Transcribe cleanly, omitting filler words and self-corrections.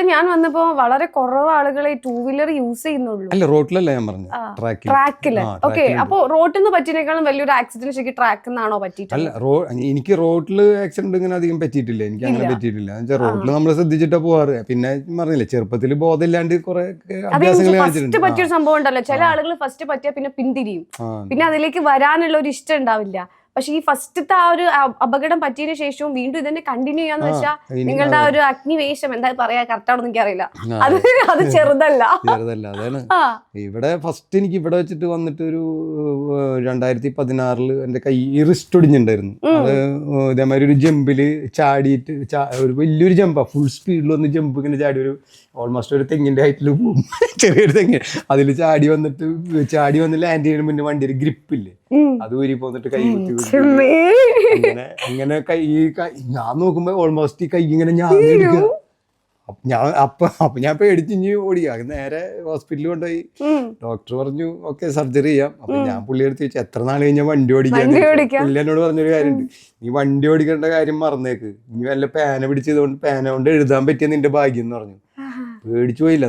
ഇവിടെ ഞാൻ വന്നപ്പോ വളരെ കുറവ് ആളുകളെ 2 വീലർ യൂസ് ചെയ്യുന്നുള്ളൂ. അല്ല റോട്ടിലല്ല ഞാൻ പറഞ്ഞു, ട്രാക്കില്. ഓക്കെ, അപ്പൊ റോട്ടിൽ നിന്ന് പറ്റിയേക്കാളും വലിയൊരു ആക്സിഡന്റ് ശരിക്കും ട്രാക്കിൽ നിന്നാണോ പറ്റിയിട്ട്? അല്ല എനിക്ക് റോട്ടില് ആക്സിഡന്റ് ഇങ്ങനെ അധികം പറ്റിയിട്ടില്ല, എനിക്ക് അങ്ങനെ പറ്റിയിട്ടില്ല. റോട്ടിൽ നമ്മൾ ശ്രദ്ധിച്ചിട്ടാ പോവാറ്. പിന്നെ പറഞ്ഞില്ലേ ചെറുപ്പത്തിൽ ബോധമില്ലാണ്ട് കുറെ അഭ്യാസങ്ങൾ കാണിച്ചിട്ടുണ്ട്. പറ്റിയൊരു സംഭവം ഉണ്ടല്ലോ, ചില ആളുകൾ ഫസ്റ്റ് പറ്റിയാ പിന്നെ പിന്തിരിയും, പിന്നെ അതിലേക്ക് വരാനുള്ള ഒരു ഇഷ്ടം ഉണ്ടാവില്ല. പക്ഷെ ഈ ഫസ്റ്റത്തെ ആ ഒരു അപകടം പറ്റിയതിനു ശേഷവും വീണ്ടും ഇതന്നെ കണ്ടിന്യൂ ചെയ്യാന്ന് വെച്ചാൽ നിങ്ങളുടെ ആ ഒരു അഗ്നിവേശം എന്താ പറയാ കറക്റ്റാണെന്ന് എനിക്കറിയില്ല, അത് ചെറുതല്ല. അതാണ് ഇവിടെ ഫസ്റ്റ് എനിക്ക് ഇവിടെ വെച്ചിട്ട് വന്നിട്ട് ഒരു 2016 എന്റെ കൈ റിസ്റ്റ് ഒടിഞ്ഞിട്ടുണ്ടായിരുന്നു. അത് ഇതേമാതിരി ഒരു ജമ്പില് ചാടിയിട്ട് ഒരു വലിയൊരു ജമ്പാ, ഫുൾ സ്പീഡിൽ വന്ന് ജമ്പ് ഇങ്ങനെ ചാടി, ഒരു ഓൾമോസ്റ്റ് ഒരു തെങ്ങിന്റെ ഹൈറ്റിൽ പോകും, ചെറിയൊരു തെങ്ങ്, അതിൽ ചാടി വന്ന് ലാൻഡ് ചെയ്യുന്ന മുന്നേ വണ്ടി ഒരു ഗ്രിപ്പില്ലേ അത് ഊരി പോന്നിട്ട് കൈ കുത്തി അങ്ങനെ കൈ ഞാൻ നോക്കുമ്പോ ഓൾമോസ്റ്റ് ഈ കൈ ഇങ്ങനെ ഞാൻ പേടിച്ചിഞ്ഞ് ഓടിക്കുക. നേരെ ഹോസ്പിറ്റലിൽ കൊണ്ടുപോയി. ഡോക്ടർ പറഞ്ഞു ഓക്കെ സർജറി ചെയ്യാം. അപ്പൊ ഞാൻ പുള്ളി എടുത്ത് ചോദിച്ചു എത്ര നാൾ കഴിഞ്ഞാൽ വണ്ടി ഓടിക്കാൻ. പുള്ളി എന്നോട് പറഞ്ഞൊരു കാര്യമുണ്ട്, നീ വണ്ടി ഓടിക്കേണ്ട കാര്യം മറന്നേക്ക്, നീ വല്ല പേന പിടിച്ചതുകൊണ്ട് പേന കൊണ്ട് എഴുതാൻ പറ്റിയ നിന്റെ ഭാഗ്യം എന്ന് പറഞ്ഞു. പേടിച്ചു പോയില്ല.